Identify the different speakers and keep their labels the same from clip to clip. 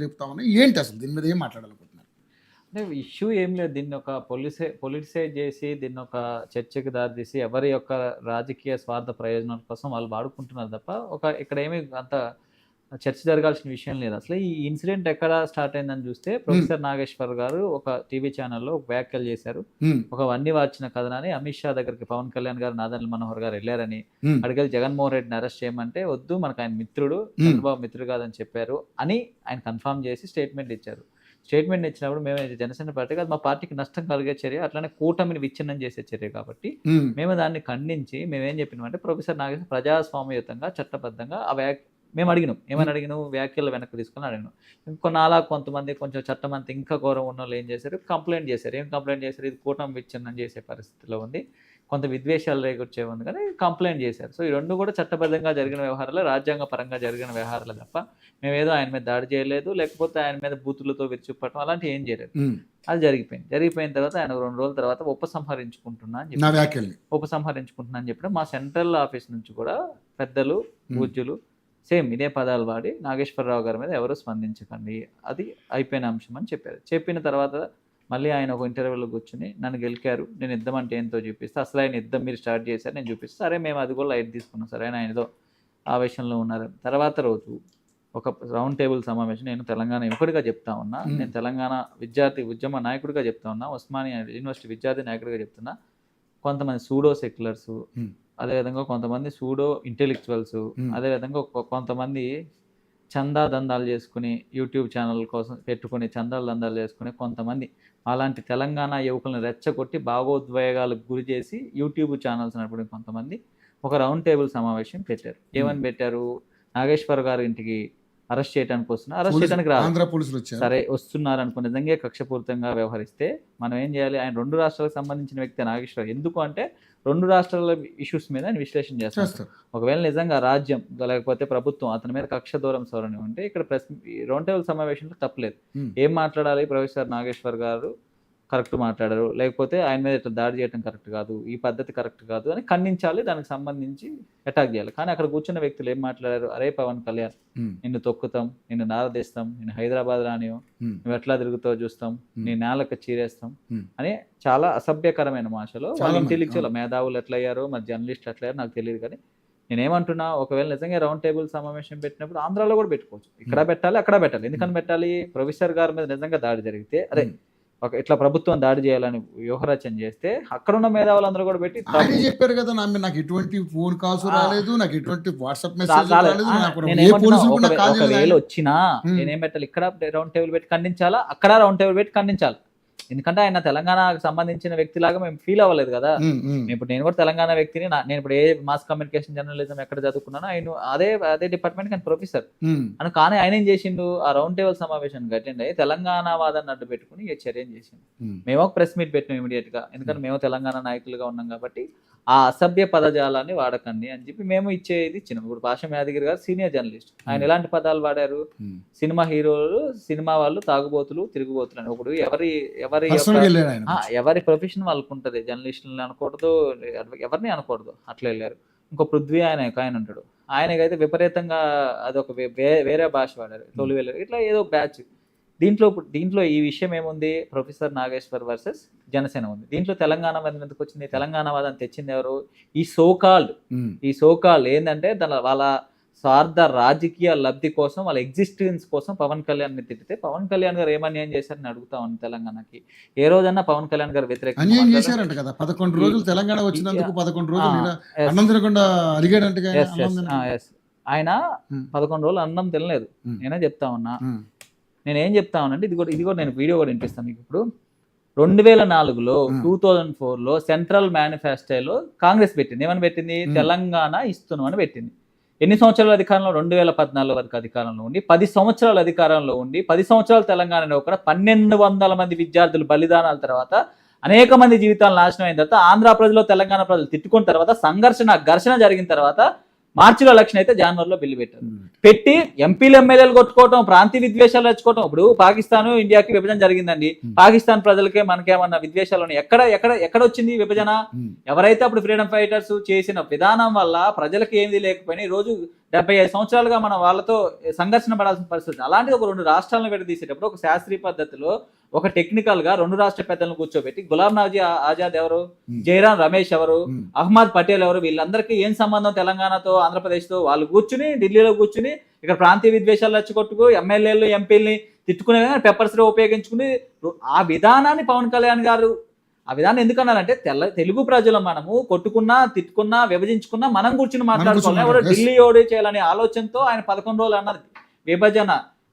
Speaker 1: చెప్తా ఉన్నాయి. ఏంటి అసలు దీని మీద ఏం మాట్లాడాలనుకుంటున్నారు?
Speaker 2: అంటే ఇష్యూ ఏం లేదు. దీన్ని ఒక పొలిటిసైజ్ చేసి దీన్ని ఒక చర్చకి దారితీసి ఎవరి యొక్క రాజకీయ స్వార్థ ప్రయోజనాల కోసం వాళ్ళు వాడుకుంటున్నారు తప్ప ఇక్కడ ఏమీ అంత చర్చ జరగాల్సిన విషయం లేదు. అసలు ఈ ఇన్సిడెంట్ ఎక్కడ స్టార్ట్ అయిందని చూస్తే ప్రొఫెసర్ నాగేశ్వర్ గారు ఒక టీవీ ఛానల్లో వ్యాఖ్యలు చేశారు. ఒక వన్నీ వార్చిన కథనాన్ని అమిత్ షా దగ్గరికి పవన్ కళ్యాణ్ గారు, నాదెండ్ల మనోహర్ గారు వెళ్ళారని, అడిగేది జగన్మోహన్ రెడ్డిని అరెస్ట్ చేయమంటే వద్దు, మనకు ఆయన మిత్రుడు, చంద్రబాబు మిత్రుడు కాదని చెప్పారు అని ఆయన కన్ఫర్మ్ చేసి స్టేట్మెంట్ ఇచ్చారు. స్టేట్మెంట్ ఇచ్చినప్పుడు మేము జనసేన పార్టీ కాదు, మా పార్టీకి నష్టం కలిగే చర్య, అట్లానే కూటమిని విచ్ఛిన్నం చేసే చర్య కాబట్టి మేము దాన్ని ఖండించి మేమేం చెప్పినామంటే ప్రొఫెసర్ నాగేశ్వర్ ప్రజాస్వామ్యయుతంగా చట్టబద్ధంగా మేము అడిగినాం. ఏమని అడిగినాం? వ్యాఖ్యలు వెనక్కి తీసుకొని అడిగినాం. ఇంకొన్నాళ్ళ కొంతమంది కొంచెం చట్టం అంతా ఇంకా గౌరవం ఉన్న వాళ్ళు ఏం చేశారు, కంప్లైంట్ చేశారు. ఏం కంప్లైంట్ చేశారు? ఇది కూటమి విచ్ఛిన్నం చేసే పరిస్థితిలో ఉంది, కొంత విద్వేషాలు రేగొచ్చే ఉంది కానీ కంప్లైంట్ చేశారు. సో ఈ రెండు కూడా చట్టబద్ధంగా జరిగిన వ్యవహారాలు, రాజ్యాంగ పరంగా జరిగిన వ్యవహారాలు తప్ప మేమేదో ఆయన మీద దాడి చేయలేదు, లేకపోతే ఆయన మీద బూతులతో విరుచుపట్టడం అలాంటివి ఏం చేయలేదు. అది జరిగిపోయిన తర్వాత ఆయన 2 రోజుల తర్వాత ఉపసంహరించుకుంటున్నా అని చెప్పి మా సెంట్రల్ ఆఫీస్ నుంచి కూడా పెద్దలు, పూజ్యులు సేమ్ ఇదే పదాలు వాడి నాగేశ్వరరావు గారి మీద ఎవరు స్పందించకండి, అది అయిపోయిన అంశం అని చెప్పారు. చెప్పిన తర్వాత మళ్ళీ ఆయన ఒక ఇంటర్వ్యూలో కూర్చుని నన్ను గెలికారు, నేను యుద్ధం అంటే ఏంటో చూపిస్తే, అసలు ఆయన యుద్ధం మీరు స్టార్ట్ చేశారు, నేను చూపిస్తే సరే మేము అది కూడా లైట్ తీసుకున్నాం, సరే ఆయన ఏదో ఆవేశంలో ఉన్నారు. తర్వాత రోజు ఒక రౌండ్ టేబుల్ సమావేశం, నేను తెలంగాణ యువకుడిగా చెప్తా ఉన్నా, నేను తెలంగాణ విద్యార్థి ఉద్యమ నాయకుడిగా చెప్తా ఉన్నా, ఉస్మానియా యూనివర్సిటీ విద్యార్థి నాయకుడిగా చెప్తున్నా, కొంతమంది సూడో సెక్యులర్స్, అదేవిధంగా కొంతమంది సూడో ఇంటెలెక్చువల్స్, అదేవిధంగా కొంతమంది చందా దందాలు చేసుకుని యూట్యూబ్ ఛానల్ కోసం పెట్టుకుని చందాలు దందాలు చేసుకుని కొంతమంది అలాంటి తెలంగాణ యువకులను రెచ్చగొట్టి భావోద్వేగాలకు గురి చేసి యూట్యూబ్ ఛానల్స్ నడుపుకునే కొంతమంది ఒక రౌండ్ టేబుల్ సమావేశం పెట్టారు. ఏమని పెట్టారు? నాగేశ్వర్ గారి ఇంటికి అరెస్ట్ చేయడానికి వస్తున్నారు, అరెస్ట్ చేయడానికి రాదు, సరే వస్తున్నారు అనుకున్న నిజంగా కక్షపూరితంగా వ్యవహరిస్తే మనం ఏం చేయాలి? ఆయన 2 రాష్ట్రాలకు సంబంధించిన వ్యక్తి నాగేశ్వర్. ఎందుకు అంటే 2 రాష్ట్రాల ఇష్యూస్ మీద ఆయన విశ్లేషణ చేస్తారు. ఒకవేళ నిజంగా రాజ్యం లేకపోతే ప్రభుత్వం అతని మీద కక్ష దూరం సవరణ ఉంటే ఇక్కడ రౌండ్ టేబుల్ సమావేశంలో తప్పలేదు. ఏం మాట్లాడాలి? ప్రొఫెసర్ నాగేశ్వర్ గారు కరెక్ట్ మాట్లాడారు, లేకపోతే ఆయన మీద ఇట్లా దాడి చేయడం కరెక్ట్ కాదు, ఈ పద్ధతి కరెక్ట్ కాదు అని ఖండించాలి, దానికి సంబంధించి అటాక్ చేయాలి. కానీ అక్కడ కూర్చున్న వ్యక్తులు ఏం మాట్లాడారు? అరే పవన్ కళ్యాణ్, నిన్ను తొక్కుతాం, నిన్ను నారదీస్తాం, నిన్ను హైదరాబాద్ రానియం, నువ్వు ఎట్లా తిరుగుతావు చూస్తాం, నీ నేలకు చీరేస్తాం అని చాలా అసభ్యకరమైన భాషలో వాళ్ళ ఇంటెలెక్చువల్ మేధావులు ఎట్లయ్యారో, మరి జర్నలిస్ట్ ఎట్లయ్యారో నాకు తెలియదు. కానీ నేనేమంటున్నా, ఒకవేళ నిజంగా రౌండ్ టేబుల్ సమావేశం పెట్టినప్పుడు ఆంధ్రాలో కూడా పెట్టుకోవచ్చు, ఇక్కడ పెట్టాలి, అక్కడ పెట్టాలి. ఎందుకని పెట్టాలి? ప్రొఫెసర్ గారి మీద నిజంగా దాడి జరిగితే, అరే ఇట్లా ప్రభుత్వం దాడి చేయాలని వ్యూహరచన చేస్తే అక్కడ ఉన్న మేధావులందరూ కూడా పెట్టి
Speaker 1: చెప్పారు కదా, నాకు ఎటువంటి ఫోన్ కాల్స్ రాలేదు, నాకు ఎటువంటి వాట్సాప్ మెసేజ్
Speaker 2: ఒకవేళ వచ్చినా నేనేం పెట్టాలి? ఇక్కడ రౌండ్ టేబుల్ పెట్టి ఖండించాలా, అక్కడ రౌండ్ టేబుల్ పెట్టి ఖండించాలి. ఎందుకంటే ఆయన తెలంగాణకు సంబంధించిన వ్యక్తిలాగా మేము ఫీల్ అవ్వలేదు కదా. ఇప్పుడు నేను కూడా తెలంగాణ వ్యక్తిని, నేను ఇప్పుడు ఏ మాస్ కమ్యూనికేషన్ జర్నలిజం ఎక్కడ చదువుకున్నానో ఆయన అదే డిపార్ట్మెంట్ కానీ ప్రొఫెసర్ అని. కానీ ఆయన ఏం చేసిండు? ఆ రౌండ్ టేబుల్ సమావేశానికి అటెండ్ అయ్యి తెలంగాణ వాదాన్ని అడ్డు పెట్టుకుని చర్యను చేసిండు. మేము ఒక ప్రెస్ మీట్ పెట్టాం ఇమీడియట్ గా, ఎందుకంటే మేము తెలంగాణ నాయకులుగా ఉన్నాం కాబట్టి ఆ అసభ్య పదజాలాన్ని వాడకండి అని చెప్పి మేము ఇచ్చేది ఇచ్చినాం. ఇప్పుడు పాషం యాదగిరి గారు సీనియర్ జర్నలిస్ట్, ఆయన ఎలాంటి పదాలు వాడారు? సినిమా హీరోలు, సినిమా వాళ్ళు తాగుబోతులు, తిరుగుబోతులు అని. ఇప్పుడు ఎవరి ప్రొఫెషన్ వాళ్ళకు ఉంటుంది, జర్నలిస్టులని అనకూడదు, ఎవరిని అనకూడదు, అట్లా వెళ్ళారు. ఇంకో పృథ్వీ ఆయన ఉంటాడు, ఆయనకైతే విపరీతంగా అదొక వేరే భాష వాడారు, తొలి వెళ్ళారు, ఇట్లా ఏదో బ్యాచ్. దీంట్లో ఈ విషయం ఏముంది? ప్రొఫెసర్ నాగేశ్వర్ వర్సెస్ జనసేన ఉంది. దీంట్లో తెలంగాణ వాదం ఎందుకు వచ్చింది? తెలంగాణ వాదం తెచ్చింది ఎవరు? ఈ సోకాల్డ్ ఏంటంటే వాళ్ళ స్వార్థ రాజకీయ లబ్ధి కోసం, వాళ్ళ ఎగ్జిస్టెన్స్ కోసం పవన్ కళ్యాణ్ ని తిట్టితే పవన్ కళ్యాణ్ గారు ఏమన్యాయం చేశారని అడుగుతా ఉంది. తెలంగాణకి ఏ రోజన్నా పవన్ కళ్యాణ్ గారు వ్యతిరేకంగా
Speaker 1: చేశారంట కదా, 11 రోజులు తెలంగాణ వచ్చినందుకు 11 రోజులు
Speaker 2: ఆయన 11 రోజులు అన్నం తినలేదు. నేనే చెప్తా ఉన్నా, నేనేం చెప్తా ఉన్నానంటే ఇది కూడా నేను వీడియో కూడా వినిపిస్తాను మీకు. ఇప్పుడు 2004లో 2004లో సెంట్రల్ మేనిఫెస్టోలో కాంగ్రెస్ పెట్టింది, ఏమని పెట్టింది? తెలంగాణ ఇస్తున్నాం అని పెట్టింది. ఎన్ని సంవత్సరాల అధికారంలో? 2014 వరకు అధికారంలో ఉండి 10 సంవత్సరాల అధికారంలో ఉండి 10 సంవత్సరాలు తెలంగాణలో ఒక 1200 మంది విద్యార్థులు బలిదానాల తర్వాత, అనేక మంది జీవితాలు నాశనం అయిన తర్వాత, ఆంధ్ర ప్రజలు తెలంగాణ ప్రజలు తిట్టుకున్న తర్వాత, ఘర్షణ జరిగిన తర్వాత మార్చిలో ఎలక్షన్ అయితే జనవరిలో బిల్లు పెట్టి ఎంపీలు ఎమ్మెల్యేలు కొట్టుకోవటం, ప్రాంతీయ విద్వేషాలు తెచ్చుకోవటం. ఇప్పుడు పాకిస్తాన్ ఇండియాకి విభజన జరిగిందండి, పాకిస్తాన్ ప్రజలకే మనకేమన్నా విద్వేషాలు ఉన్నాయి? ఎక్కడ వచ్చింది విభజన? ఎవరైతే అప్పుడు ఫ్రీడమ్ ఫైటర్స్ చేసిన విధానం వల్ల ప్రజలకు ఏమీ లేకపోయినా ఈ రోజు 75 సంవత్సరాలుగా మనం వాళ్ళతో సంఘర్షణ పడాల్సిన పరిస్థితి. అలాంటి ఒక 2 రాష్ట్రాలను విడదీసేటప్పుడు ఒక శాస్త్రీయ పద్ధతిలో ఒక టెక్నికల్ గా 2 రాష్ట్ర పెద్దలను కూర్చోబెట్టి గులాం నబీ ఆజాద్ ఎవరు, జైరాం రమేష్ ఎవరు, అహ్మద్ పటేల్ ఎవరు, వీళ్ళందరికీ ఏం సంబంధం తెలంగాణతో ఆంధ్రప్రదేశ్తో? వాళ్ళు కూర్చుని ఢిల్లీలో కూర్చుని ఇక్కడ ప్రాంతీయ విద్వేషాలు రెచ్చగొట్టుకు ఎమ్మెల్యేలు ఎంపీలని తిట్టుకునే పెప్పర్ స్ప్రే ఉపయోగించుకుని ఆ విధానాన్ని పవన్ కళ్యాణ్ గారు ఆ విధానం ఎందుకన్నారంటే తెలుగు ప్రజలు మనము కొట్టుకున్నా తిట్టుకున్నా విభజించుకున్నా మనం కూర్చుని మాట్లాడుకోవాలి. ఎవరు ఢిల్లీ ఓడి చేయాలనే ఆలోచనతో ఆయన 11 రోజులు అన్నారు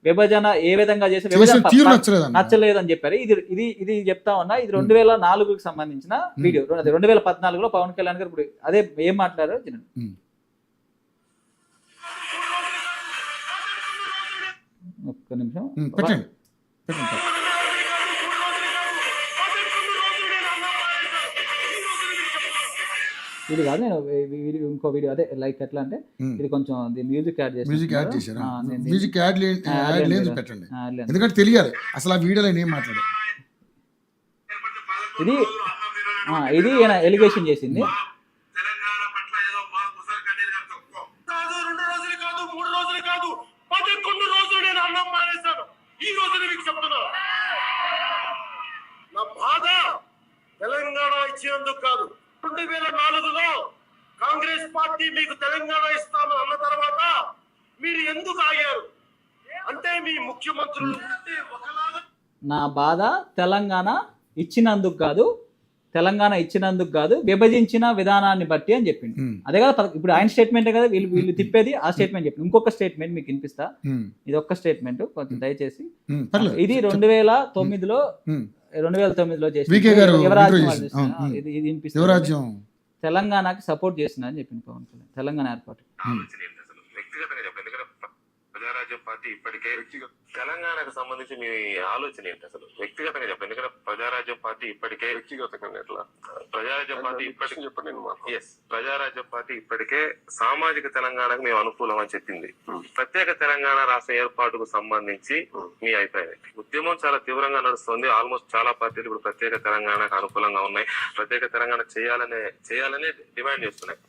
Speaker 2: విభజన ఏ విధంగా చేసి నచ్చలేదని చెప్పారు. ఇది చెప్తా ఉన్నా. ఇది 2004కి సంబంధించిన వీడియో. 2014లో పవన్ కళ్యాణ్ గారు ఇప్పుడు అదే ఏం మాట్లాడారో తినండి. ఒక్క నిమిషం ఇది కాదు, నేను ఇంకో వీడియో అదే లైక్ ఎట్లా అంటే ఇది కొంచెం మ్యూజిక్ యాడ్
Speaker 1: చేశారు. మ్యూజిక్ యాడ్ లేదు పెట్టండి, ఎందుకంటే తెలియాలి అసలు ఆ వీడియోలో ఏం మాట్లాడారు.
Speaker 2: ఇది ఈయన ఎలిగేషన్ చేసింది.
Speaker 3: తెలంగాణ ఇచ్చినందుకు కాదు, 2004లో కాంగ్రెస్ పార్టీ మీకు తెలంగాణ ఇస్తాను అన్న తర్వాత మీరు ఎందుకు ఆగారు అంటే మీ ముఖ్యమంత్రులు ఒకలాగా.
Speaker 2: నా బాధ తెలంగాణ ఇచ్చినందుకు కాదు విభజించిన విధానాన్ని బట్టి అని చెప్పింది. అదే కదా ఇప్పుడు ఆయన స్టేట్మెంటే కదా వీళ్ళు తిప్పేది. ఆ స్టేట్మెంట్ చెప్పింది. ఇంకొక స్టేట్మెంట్ మీకు వినిపిస్తా. ఇది ఒక్క స్టేట్మెంట్ కొంచెం దయచేసి. ఇది 2009లో చేసి తెలంగాణకి సపోర్ట్ చేస్తున్నా అని చెప్పింది పవన్ కళ్యాణ్. తెలంగాణ ఏర్పాటు
Speaker 3: ప్రజారాజ్యం పార్టీ ఇప్పటికే తెలంగాణకు సంబంధించి మీ ఆలోచన ఏంటి అసలు వ్యక్తిగతంగా చెప్పండి. ఎందుకంటే ప్రజారాజ్యం పార్టీ ఇప్పటికే వ్యక్తిగతంగా ఎట్లా ప్రజారాజ్యం పార్టీ ఇప్పటికే చెప్పండి. ప్రజారాజ్యం పార్టీ ఇప్పటికే సామాజిక తెలంగాణకు మేము అనుకూలం అని చెప్పింది. ప్రత్యేక తెలంగాణ రాష్ట్ర ఏర్పాటుకు సంబంధించి మీ అభిప్రాయం ఏంటి? ఉద్యమం చాలా తీవ్రంగా నడుస్తుంది. ఆల్మోస్ట్ చాలా పార్టీలు ఇప్పుడు ప్రత్యేక తెలంగాణకు అనుకూలంగా ఉన్నాయి. ప్రత్యేక తెలంగాణ చేయాలనే డిమాండ్ చేస్తున్నాయి.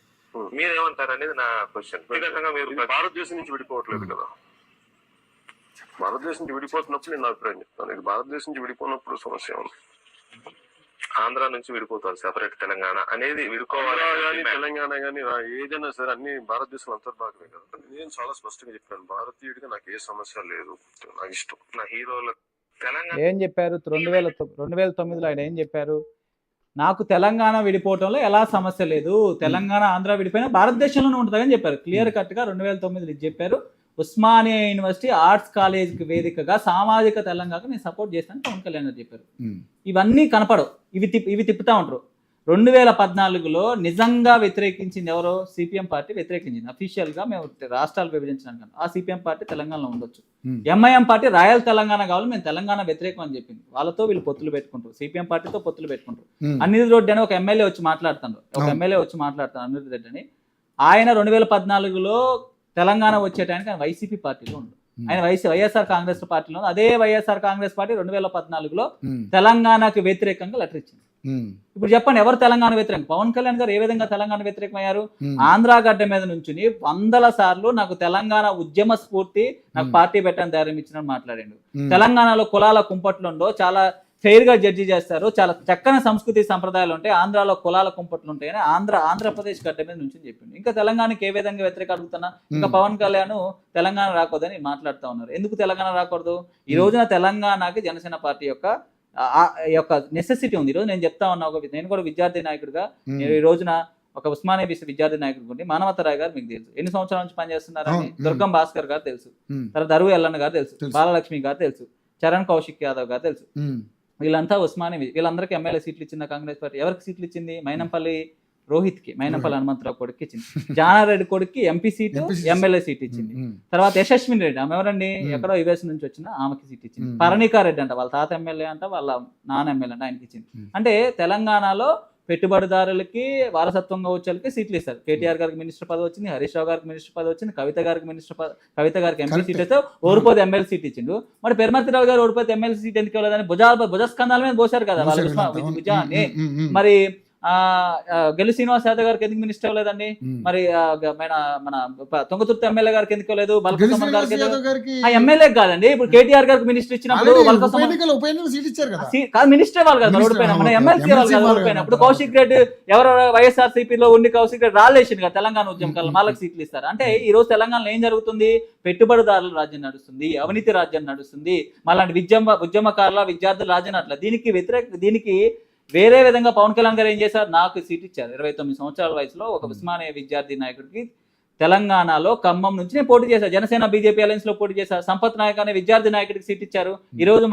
Speaker 3: మీరేమంటారు అనేది నా క్వశ్చన్. వ్యక్తిగతంగా మీరు భారతదేశం నుంచి విడిపోవట్లేదు కదా. భారతదేశం నుంచి విడిపోతున్నప్పుడు నేను అభిప్రాయం చెప్తాను. ఇది భారతదేశం నుంచి విడిపోయినప్పుడు సమస్య ఉంది. ఆంధ్ర నుంచి విడిపోతారు సెపరేట్ తెలంగాణ అనేది విడిపోవాలి. తెలంగాణ కానీ ఏదైనా సరే అన్ని భారతదేశం అంతర్భాగమే కదా. నేను చాలా స్పష్టంగా చెప్పాను, భారతీయుడిగా నాకు ఏ సమస్య లేదు, నాకు ఇష్టం. నా హీరోల తెలంగాణ
Speaker 2: ఏం చెప్పారు 2009లో ఆయన ఏం చెప్పారు? నాకు తెలంగాణ విడిపోవటంలో ఎలా సమస్య లేదు, తెలంగాణ ఆంధ్ర విడిపోయినా భారతదేశంలోనే ఉంటుందని చెప్పారు. క్లియర్ కట్ గా 2009లో ఇది చెప్పారు. ఉస్మానియా యూనివర్సిటీ ఆర్ట్స్ కాలేజ్కి వేదికగా సామాజిక తెలంగాణకు నేను సపోర్ట్ చేస్తాను పవన్ కళ్యాణ్ గారు చెప్పారు. ఇవన్నీ కనపడవు, ఇవి తిప్పుతా ఉంటారు. 2014లో నిజంగా వ్యతిరేకించింది ఎవరో? CPM party వ్యతిరేకించింది. అఫీషియల్ గా మేము రాష్ట్రాలు విభజించడానికి ఆ సిపిఎం పార్టీ తెలంగాణలో ఉండొచ్చు. ఎంఐఎం పార్టీ రాయల్ తెలంగాణ కావాలి, మేము తెలంగాణ వ్యతిరేకం అని చెప్పింది. వాళ్ళతో వీళ్ళు పొత్తులు పెట్టుకుంటారు, సిపిఎం పార్టీతో పొత్తులు పెట్టుకుంటారు. అనిరుద్ రెడ్డి అని ఒక ఎమ్మెల్యే వచ్చి మాట్లాడుతున్నారు, అనిరుద్ రెడ్డి అని. ఆయన 2014లో తెలంగాణ వచ్చే టైంకి ఆయన వైసీపీ పార్టీలో ఉండదు. ఆయన వైఎస్ఆర్ కాంగ్రెస్ పార్టీలో. అదే వైఎస్ఆర్ కాంగ్రెస్ పార్టీ 2014లో తెలంగాణకు వ్యతిరేకంగా లెటర్ ఇచ్చింది. ఇప్పుడు చెప్పండి, ఎవరు తెలంగాణ వ్యతిరేకం? పవన్ కళ్యాణ్ గారు ఏ విధంగా తెలంగాణ వ్యతిరేకం అయ్యారు? ఆంధ్ర గడ్డ మీద నుంచి 100 సార్లు నాకు తెలంగాణ ఉద్యమ స్ఫూర్తి, నాకు పార్టీ పెట్టని ధైర్యం ఇచ్చినట్టు మాట్లాడాడు. తెలంగాణలో కులాల కుంపట్లుండో చాలా ఫెయిర్ గా జడ్జి చేస్తారు, చాలా చక్కని సంస్కృతి సంప్రదాయాలు ఉంటాయి, ఆంధ్రాలో కులాల కుంపట్లు ఉంటాయని ఆంధ్రప్రదేశ్ గడ్డ మీద నుంచి చెప్పింది. ఇంకా తెలంగాణకి ఏ విధంగా వ్యతిరేక అడుగుతున్నా? ఇంకా పవన్ కళ్యాణ్ తెలంగాణ రాకూడదని మాట్లాడుతూ ఉన్నారు. ఎందుకు తెలంగాణ రాకూడదు? ఈ రోజున తెలంగాణకి జనసేన పార్టీ యొక్క నెసెసిటీ ఉంది. ఈరోజు నేను చెప్తా ఉన్నా, నేను కూడా విద్యార్థి నాయకుడిగా ఈ రోజున ఒక ఉస్మానియా విద్యార్థి నాయకుడు ఉండి మానవతరాయ్ గారు మీకు తెలుసు, ఎన్ని సంవత్సరాల నుంచి పనిచేస్తున్నారని. దుర్గం భాస్కర్ గారు తెలుసు, తర్వాత దరువు ఎల్లన్న గారు తెలుసు, బాలలక్ష్మి గారు తెలుసు, చరణ్ కౌశిక్ యాదవ్ గారు తెలుసు. వీళ్ళంతా ఉస్మానియా, వీళ్ళందరికీ ఎమ్మెల్యే సీట్లు ఇచ్చింది కాంగ్రెస్ పార్టీ. ఎవరికి సీట్లు ఇచ్చింది? మైనంపల్లి రోహిత్కి, మైనంపల్లి హనుమంతరావు కొడుకు ఇచ్చింది. జానారెడ్డి కొడుక్కి ఎంపీ సీటు, ఎమ్మెల్యే సీట్ ఇచ్చింది. తర్వాత యశస్విని రెడ్డి, ఆమె ఎవరండి, ఎక్కడో యుఎస్ నుంచి వచ్చిన ఆమెకి సీట్ ఇచ్చింది. పరణికా రెడ్డి అంట, వాళ్ళ తాత ఎమ్మెల్యే అంట, వాళ్ళ నాన్న ఎమ్మెల్యే అంట, ఆయనకి ఇచ్చింది. అంటే తెలంగాణలో పెట్టుబడిదారులకి వారసత్వంగా వచ్చేకి సీట్లు ఇస్తారు. కేటీఆర్ గారికి మినిస్టర్ పదవి వచ్చింది, హరీష్ రావు గారికి మినిస్టర్ పదవి వచ్చింది, కవిత గారికి ఎంపీ సీట్ ఇస్తే ఓడిపోతే ఎమ్మెల్యే సీట్ ఇచ్చిండు. మరి పెర్మతిరావు గారు ఓడిపోతే ఎమ్మెల్యే సీట్ ఎందుకు ఇవ్వలేదని భుజస్కంధాల మీద పోసారు కదా వాళ్ళ విజయాన్ని. మరి గెలు శ్రీనివాస్ యాదవ్ గారికి ఎందుకు మినిస్టర్ ఇవ్వలేదండి? మరి మన మన తుంగతుర్తి ఎమ్మెల్యే గారికి ఎందుకు ఇవ్వలేదు? బల్కసుమన్ గారికి ఎమ్మెల్యే కాదండి, ఇప్పుడు కేటీఆర్ గారికి మినిస్టర్ ఇచ్చినప్పుడు మినిస్టర్ వాళ్ళు కదా ఓడిపోయినా, మన ఎమ్మెల్సీ వాళ్ళు కదా ఓడిపోయినా. ఇప్పుడు కౌశిక్ రెడ్డి ఎవరో వైఎస్ఆర్సీపీలో ఉండి కౌశిక్ రెడ్డి రాలేసింది కదా తెలంగాణ ఉద్యమకాలం, వాళ్ళకి సీట్లు ఇస్తారు. అంటే ఈ రోజు తెలంగాణలో ఏం జరుగుతుంది? పెట్టుబడిదారుల రాజ్యం నడుస్తుంది, అవినీతి రాజ్యం నడుస్తుంది, మళ్ళీ ఉద్యమకారుల విద్యార్థుల రాజ్యం అట్లా. దీనికి వేరే విధంగా పవన్ కళ్యాణ్ గారు ఏం చేశారు? నాకు సీట్ ఇచ్చారు 29 సంవత్సరాల వయసులో ఒక ఉస్మానియా విద్యార్థి నాయకుడికి. తెలంగాణలో ఖమ్మం నుంచి నేను పోటీ చేశాను, జనసేన బీజేపీ అలయన్స్ లో పోటీ చేశాను. సంపత్ నాయక్ అనే విద్యార్థి నాయకుడికి సీట్ ఇచ్చారు. ఈ రోజు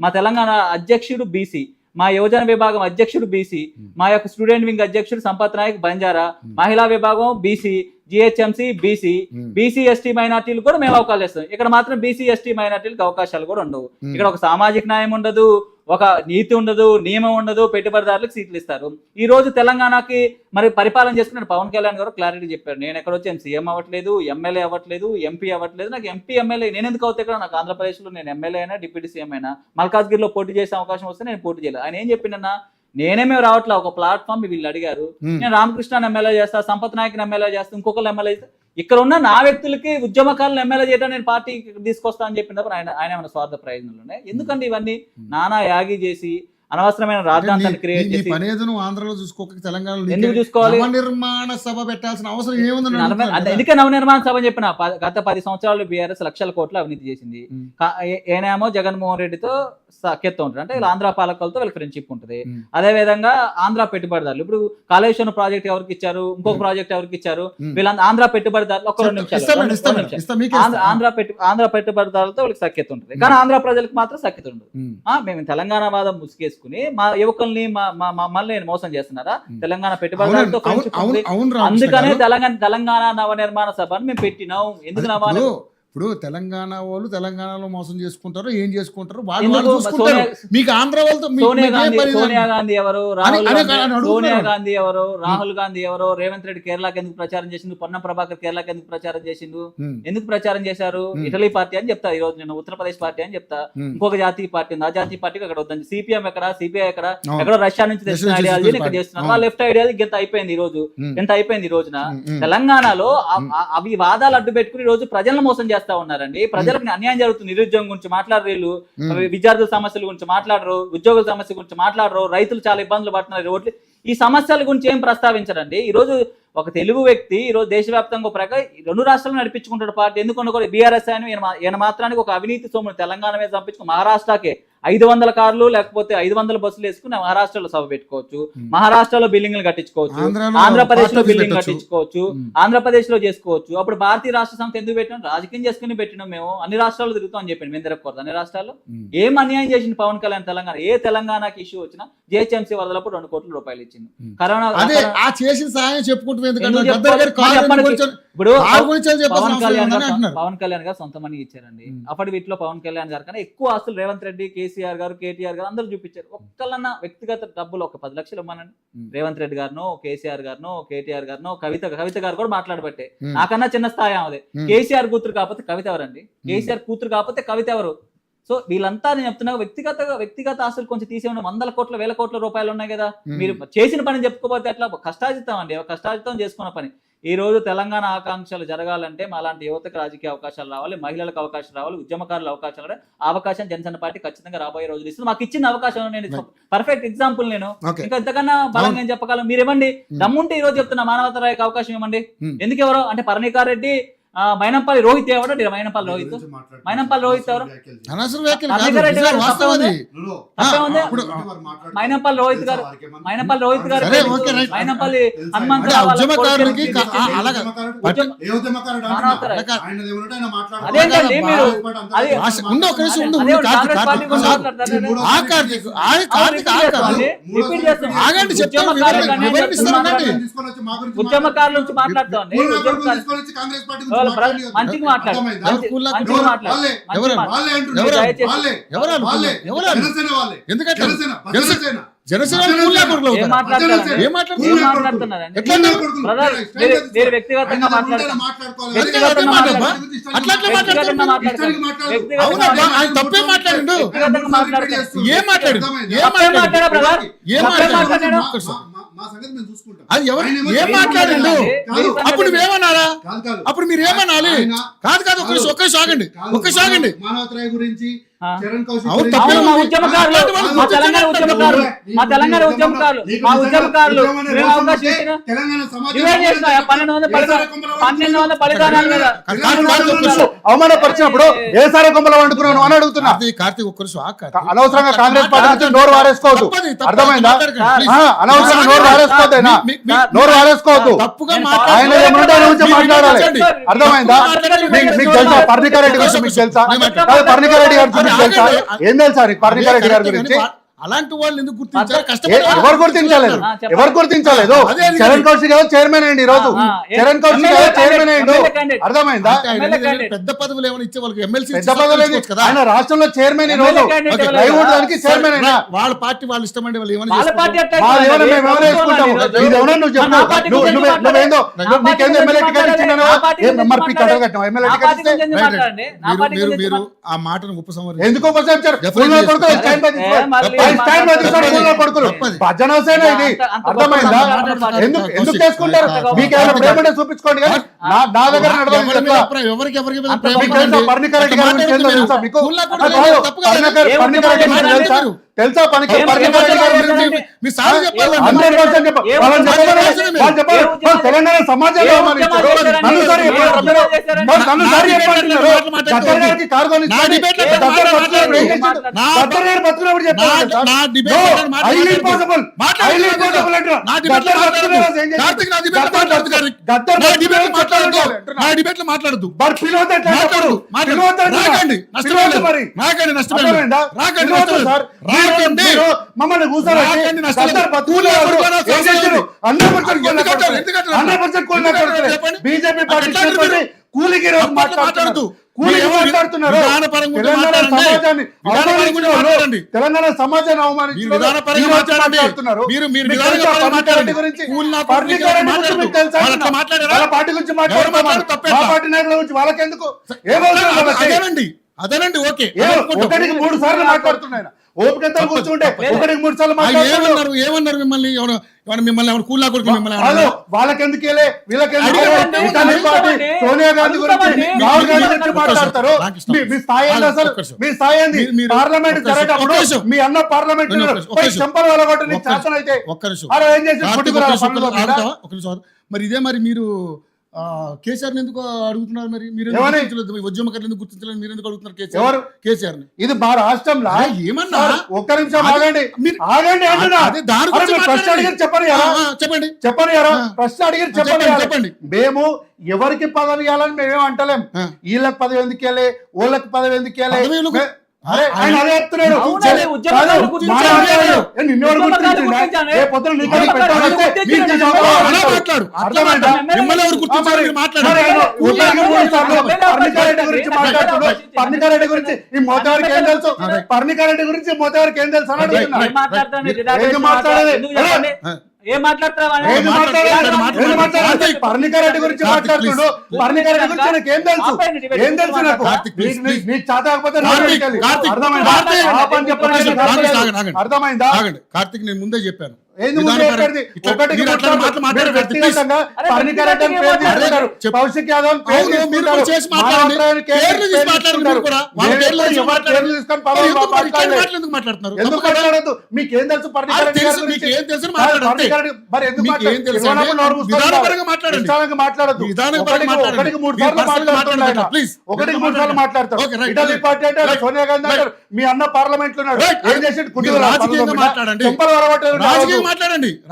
Speaker 2: మా తెలంగాణ అధ్యక్షుడు బీసీ, మా యువజన విభాగం అధ్యక్షుడు బీసీ, మా యొక్క స్టూడెంట్ వింగ్ అధ్యక్షుడు సంపత్ నాయక్ బంజారా, మహిళా విభాగం BC, GHMC BC, BC ST మైనార్టీలు కూడా మేము అవకాశాలు ఇస్తాం. ఇక్కడ మాత్రం బీసీ ఎస్టీ మైనార్టీలకు అవకాశాలు కూడా ఉండవు. ఇక్కడ ఒక సామాజిక న్యాయం ఉండదు, ఒక నీతి ఉండదు, నియమం ఉండదు, పెట్టుబడిదారులకు సీట్లు ఇస్తారు. ఈ రోజు తెలంగాణకి మరి పరిపాలన చేసుకున్న పవన్ కళ్యాణ్ గారు క్లారిటీ చెప్పారు, నేను ఎక్కడ వచ్చి సీఎం అవ్వట్లేదు, ఎమ్మెల్యే అవ్వట్లేదు, ఎంపీ అవ్వట్లేదు. నాకు ఎంపీ ఎమ్మెల్యే నేను ఎందుకు అవుతాయి ఇక్కడ? నాకు ఆంధ్రప్రదేశ్లో నేను ఎమ్మెల్యే అయినా డిప్యూటీ సీఎం అయినా, మల్కాజ్గిరిలో పోటీ చేసే అవకాశం వస్తే నేను పోటీ చేయలేదు. ఆయన ఏం చెప్పిండన్నా, నేనేమే రావట్లే, ఒక ప్లాట్ఫామ్ వీళ్ళు అడిగారు, నేను రామకృష్ణ ఎమ్మెల్యే చేస్తా, సంపత్ నాయక్ ఎమ్మెల్యే చేస్తా, ఇంకొకరు ఎమ్మెల్యే చేస్తా, ఇక్కడ ఉన్న నా వ్యక్తులకి ఉద్యమకాలను ఎమ్మెల్యే చేయడం నేను పార్టీ తీసుకొస్తా అని చెప్పినప్పుడు ఆయన ఏమైనా స్వార్థ ప్రయోజనాలు ఉన్నాయి? ఎందుకంటే ఇవన్నీ నానా యాగి చేసి అనవసరమైన రాజధాని క్రియేట్ చేసి
Speaker 1: ఆంధ్రలో చూసుకోక తెలంగాణలో
Speaker 2: ఎందుకు చూసుకోవాలి?
Speaker 1: నవనిర్మాణ సభ పెట్టాల్సిన అవసరం ఏముంది?
Speaker 2: ఎందుకే నవనిర్మాణ సభ చెప్పిన? గత 10 సంవత్సరాలు బీఆర్ఎస్ లక్షల కోట్ల అవినీతి చేసింది. ఏనేమో జగన్మోహన్ రెడ్డితో సఖ్యత ఉంటుంది, అంటే వీళ్ళు ఆంధ్ర పాలకులతో వీళ్ళకి ఫ్రెండ్షిప్ ఉంటుంది. అదే విధంగా ఆంధ్ర పెట్టుబడిదారులు, ఇప్పుడు కాళేశ్వరం ప్రాజెక్ట్ ఎవరికి ఇచ్చారు, ఇంకొక ప్రాజెక్ట్ ఎవరికి ఇచ్చారు? వీళ్ళంతా ఆంధ్ర పెట్టుబడిదారులు. ఒక 2 నిమిషాలు. ఆంధ్ర పెట్టుబడిదారులతో వీళ్ళకి సఖ్యత ఉంటుంది, కానీ ఆంధ్ర ప్రజలకు మాత్రం సఖ్యత ఉండదు. మేము తెలంగాణ వాదం ముసుగేసుకుని మా యువకుల్ని మమ్మల్ని మోసం చేస్తున్నారా? తెలంగాణ పెట్టుబడిదారులతో అందుకనే తెలంగాణ నవ నిర్మాణ సభను మేము పెట్టినాం. ఎందుకు నవ?
Speaker 1: ఇప్పుడు తెలంగాణ వాళ్ళు తెలంగాణలో మోసం చేసుకుంటారు, ఏం చేసుకుంటారు వాళ్ళు చూసుకుంటారు. మీకు ఆంధ్ర వాళ్ళతో
Speaker 2: సోనియా గాంధీ ఎవరు, సోనియా గాంధీ ఎవరు, రాహుల్ గాంధీ ఎవరు, రేవంత్ రెడ్డి కేరళకి ఎందుకు ప్రచారం చేసిండు, పొన్నం ప్రభాకర్ కేరళకి ఎందుకు ప్రచారం చేసిండు? ఎందుకు ప్రచారం చేశారు? ఇటలీ పార్టీ అని చెప్తా, ఈ రోజు నేను ఉత్తరప్రదేశ్ పార్టీ అని చెప్తా. ఇంకొక జాతీయ పార్టీ ఉంది, ఆ జాతీయ పార్టీకి అక్కడ వద్దండి. సిపిఎం ఎక్కడ, సిపిఐ ఎక్కడ, ఎక్కడో రష్యా నుంచి తెచ్చిన ఐడియాలజీ ఇక్కడ చేస్తున్నారు. వాళ్ళ లెఫ్ట్ ఐడియాలజీ ఎంత అయిపోయింది ఈ రోజు, ఎంత అయిపోయింది ఈ రోజున. తెలంగాణలో అవి వాదాలు అడ్డు పెట్టుకుని ఈ రోజు ప్రజలను మోసం చేస్తా ఉన్నారండి. ప్రజలకు అన్యాయం జరుగుతుంది. నిరుద్యోగం గురించి మాట్లాడరు వీళ్ళు, విద్యార్థుల సమస్యల గురించి మాట్లాడరు, ఉద్యోగుల సమస్య గురించి మాట్లాడరు, రైతులు చాలా ఇబ్బందులు పడుతున్నారు. ఈ సమస్యల గురించి ఏం ప్రస్తావించరండి. ఈ రోజు ఒక తెలుగు వ్యక్తి ఈ రోజు దేశవ్యాప్తంగా ప్రకారం 2 రాష్ట్రాలను నడిపించుకుంటాడు పార్టీ. ఎందుకంటే బీఆర్ఎస్ అని ఈయన మాత్రానికి ఒక అవినీతి సోముడు తెలంగాణ మీద పంపించుకుని మహారాష్ట్రకే 500 కార్లు లేకపోతే 500 బస్సులు వేసుకుని మహారాష్ట్రలో సభ పెట్టుకోవచ్చు, మహారాష్ట్రలో బిల్డింగ్లు కట్టించుకోవచ్చు, ఆంధ్రప్రదేశ్ లో బిల్డింగ్ కట్టించుకోవచ్చు, ఆంధ్రప్రదేశ్ లో చేసుకోవచ్చు. అప్పుడు భారతీయ రాష్ట్ర సమితి ఎందుకు పెట్టినాం? రాజకీయం చేసుకుని పెట్టినాం. మేము అన్ని రాష్ట్రాల్లో తిరుగుతాం అని చెప్పండి, మేము తిరగకూడదు అన్ని రాష్ట్రాల్లో? ఏం అన్యాయం చేసింది పవన్ కళ్యాణ్ తెలంగాణ? ఏ తెలంగాణకి ఇష్యూ వచ్చినా జిహెచ్ఎంసీ వరదలప్పుడు 2 కోట్ల రూపాయలు ఇచ్చింది. కరోనా
Speaker 1: చేసిన సాయం చెప్పుకుంటూ
Speaker 2: ఇప్పుడు పవన్ కళ్యాణ్ గారు సొంత మనీ ఇచ్చారండి. అప్పటి వీటిలో పవన్ కళ్యాణ్ గారు కన్నా ఎక్కువ ఆస్తులు రేవంత్ రెడ్డి, కేసీఆర్ గారు, కేటీఆర్ గారు అందరూ చూపించారు. ఒక్కళ్ళన్నా వ్యక్తిగత డబ్బులు ఒక 10 లక్షలు ఇవ్వమనండి. రేవంత్ రెడ్డి గారినో, కేసీఆర్ గారినో, కేటీఆర్ గారినో, కవిత గారు కూడా మాట్లాడబట్టే. నాకన్నా చిన్న స్థాయి ఆమెదే. కేసీఆర్ కూతురు కాకపోతే కవిత ఎవరండి? కేసీఆర్ కూతురు కాకపోతే కవిత ఎవరు? సో వీళ్ళంతా నేను చెప్తున్నా, వ్యక్తిగత ఆస్తులు కొంచెం తీసేయండి. 100 కోట్ల 1000 కోట్ల రూపాయలు ఉన్నాయి కదా, మీరు చేసిన పని చెప్పుకోకపోతే అట్లా కష్టాజితం అండి, కష్టాజితం చేసుకున్న పని. ఈ రోజు తెలంగాణ ఆకాంక్షలు జరగాలంటే మాలాంటి యువతకు రాజకీయ అవకాశాలు రావాలి, మహిళలకు అవకాశం రావాలి, ఉద్యమకారుల అవకాశాలు రావాలి. అవకాశం జనసేన పార్టీ ఖచ్చితంగా రాబోయే రోజులు ఇస్తుంది. మాకు ఇచ్చిన అవకాశం నేను పర్ఫెక్ట్ ఎగ్జాంపుల్. నేను ఇంకా ఇంతకన్నా బలంగా ఏం చెప్పగలను? మీరు ఇవ్వండి, దమ్ముంటే ఈ రోజు చెప్తున్నా మానవత రాయకు అవకాశం ఇవ్వండి. ఎందుకు ఎవరో అంటే పర్ణికార్ రెడ్డి, మైనంపల్లి రోహిత్ ఎవరు? మైనంపల్లి రోహిత్ ఎవరు? మైనంపల్లి రోహిత్ గారు మైనంపల్లి హనుమంతరావు అదేంటండి మీరు ఉద్యమకారుల నుంచి మాట్లాడుతామండి. మంచిగా మాట్లాడు. వ్యక్తిగతంగా
Speaker 4: మా సంగతి మేము చూసుకుంటాం.
Speaker 1: అది ఎవరు
Speaker 4: ఆయనేమో
Speaker 1: ఏం మాట్లాడిండు
Speaker 4: కాదు.
Speaker 1: అప్పుడు మీరు ఏమన్నారా?
Speaker 4: కాదు.
Speaker 1: అప్పుడు మీరు ఏమనాలి? కాదు ఒక్క సాగండి.
Speaker 4: మానవత్రాయ్ గురించి, చరణ్ కౌశిక్
Speaker 1: అవును,
Speaker 4: గురించి,
Speaker 1: తప్పే ఉంది.
Speaker 2: మా ఉద్యమకారులు, మా తెలంగాణ ఉద్యమకారులు, మా తెలంగాణ ఉద్యమకారులు, మా ఉద్యమకారులు మేము అవకాశం ఇచ్చిన
Speaker 4: తెలంగాణ
Speaker 2: డివైడ్ చేసిన 1200 బలిదానాల మీద
Speaker 5: అవమానపరిచినప్పుడు ఏ సారే కొమ్మలు వండుకున్నాను అని అడుగుతున్నా.
Speaker 1: కార్తీక్ ఒక్కరు
Speaker 5: అనవసరంగా కాంగ్రెస్ పార్టీ నుంచి నోరు వారేసుకోవద్దు, అర్థమైందా? అనవసరంగా నోరు వారేసుకోవద్దు, నోరు వారేసుకోవద్దు. ఆయన ఏమంటే ఆయన గురించి మాట్లాడాలి, అర్థమైందా? మీకు తెలుసా పర్ణికారెడ్డి గురించి? మీకు తెలుసా? పర్ణికారెడ్డి గారి గురించి తెలుసా? ఏం తెలుసా పర్ణికారెడ్డి గారి గురించి?
Speaker 1: అలాంటి వాళ్ళు ఎందుకు గుర్తించారు?
Speaker 5: ఎవరు గుర్తించలేదు, ఎవరు గుర్తించలేదు? చరణ్ కౌశిక్ గారు చైర్మన్ అయ్యండి, ఈ రోజు చరణ్ కౌశిక్ గారు చైర్మన్ అయ్యిండు, అర్థమైందా?
Speaker 1: పెద్ద పదవులు ఏమైనా ఇచ్చే వాళ్ళకి ఎమ్మెల్సీ
Speaker 5: పెద్ద పదవులు కదా, ఆయన రాష్ట్రంలో చైర్మన్ ఈ రోజు దానికి చైర్మన్ అయినా
Speaker 1: వాళ్ళ పార్టీ వాళ్ళు ఇష్టమండి వాళ్ళు ఏమైనా
Speaker 5: మేము ఎవరు వేసుకుంటాము. ఇది ఎవరో నువ్వు చెప్పు, నువ్వేందో నీకేందో ఎమ్మెల్యే టికెట్ ఇచ్చినాను, మరి పీ కట్టలు కట్టావు ఎమ్మెల్యే టికెట్ ఇస్తే
Speaker 1: మీరు ఆ మాటను ఉపసంహరించారు.
Speaker 5: ఎందుకు ఉపసంహరించారు? భజనసేన ఇది, అర్థమైందా? ఎందుకు చేసుకుంటారు? మీకు ఏమైనా ప్రేమ చూపించుకోండి, కానీ నా దగ్గర పర్ణికారెడ్డి గారి గురించి ఏందో తెలుసా మీకు? పర్ణికారెడ్డి గురించి తెలుసా? తెలుసా? తెలంగాణ సమాజంలో
Speaker 1: మాట్లాడదు.
Speaker 5: మమ్మల్ని బీజేపీ పార్టీ కూలికి మాట్లాడుతూ తెలంగాణ సమాజాన్ని అవమానిస్తున్నారు. పార్టీ గురించి పార్టీ నాయకుల గురించి వాళ్ళకెందుకు?
Speaker 1: అదేనండి ఓకే,
Speaker 5: ఒకటికి 3 సార్లు మాట్లాడుతున్నాయి. ఓపికతో కూర్చుంటే ఒకటికి 3 సార్లు మాట్లాడుతున్నారు.
Speaker 1: ఏమన్నారు మిమ్మల్ని? మిమ్మల్ని కూలా కొడుకు మిమ్మల్ని
Speaker 5: వాళ్ళకెందుకేలే వీళ్ళకెందుకు? సోనియా గాంధీ గురించి, రాహుల్ గాంధీ గురించి మాట్లాడతారు. మీ స్థాయి ఏంది అసలు? మీ స్థాయి ఏంది? పార్లమెంట్ జరగటప్పుడు మీ అన్న పార్లమెంట్ చెంపలు వెళ్ళగొట్టి నీకు శాసనం అయితే ఏం చేసి
Speaker 1: మరి ఇదే మరి మీరు కేసీఆర్ ఎందుకు అడుగుతున్నారు? మరి మీరు ఉద్యమకారులు ఎందుకు గుర్తించలేదు? మీరు ఎందుకు అడుగుతున్నారు కేసీఆర్?
Speaker 5: ఇది మా రాష్ట్రంలో
Speaker 1: ఏమన్నా?
Speaker 5: ఒక్క నిమిషం ఆగండి, ఆగండి అంటున్నా. చెప్పండి ప్రశ్న అడిగి చెప్పండి. మేము ఎవరికి పదవి ఇవ్వాలని మేమేం అంటలేం. వీళ్ళకి పదవి ఎందుకు ఇవ్వాలి, వాళ్ళకి పదవి ఎందుకు ఇవ్వాలి? ఆయన అదే చెప్తున్నాడు. పర్ణికారెడ్డి గురించి ఈ మోతవారికి ఏం తెలుసు? పర్ణికారెడ్డి గురించి మోతవారికి ఏం తెలుసు అని అడుగుతున్నా. మాట్లాడాలి పర్ణికారెడ్డి గురించి మాట్లాడుతున్నాడు. పర్ణికారెడ్డి గురించి నాకు ఏం తెలుసు? ఏం తెలుసు నాకు? నీకు చేత కాకపోతే అర్థమైందా?
Speaker 1: కార్తీక్ నేను ముందే చెప్పాను.
Speaker 5: కౌశిక్ యాదవ్ ఎందుకు మాట్లాడదు? మీకేం తెలుసు? మాట్లాడదు. ఒకటికి 3 సార్లు మాట్లాడతారు. సోనియా గాంధీ అంటారు, మీ అన్న పార్లమెంట్ లో ఉన్నాడు, ఏం చేసి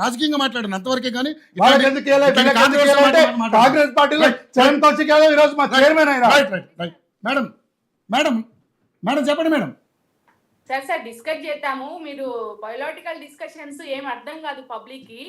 Speaker 1: రాజకీయంగా మాట్లాడండి అంతవరకే. కానీ
Speaker 5: కాంగ్రెస్ పార్టీలో చరణ్ కౌశిక్ యాదవ్ ఈ రోజు మా చైర్మన్ అయినా.
Speaker 1: మేడం మేడం మేడం చెప్పండి మేడం.
Speaker 6: సార్ డిస్కస్ చేద్దాము. మీరు బయోలాజికల్ డిస్కషన్స్ ఏం అర్థం కాదు పబ్లిక్ కి.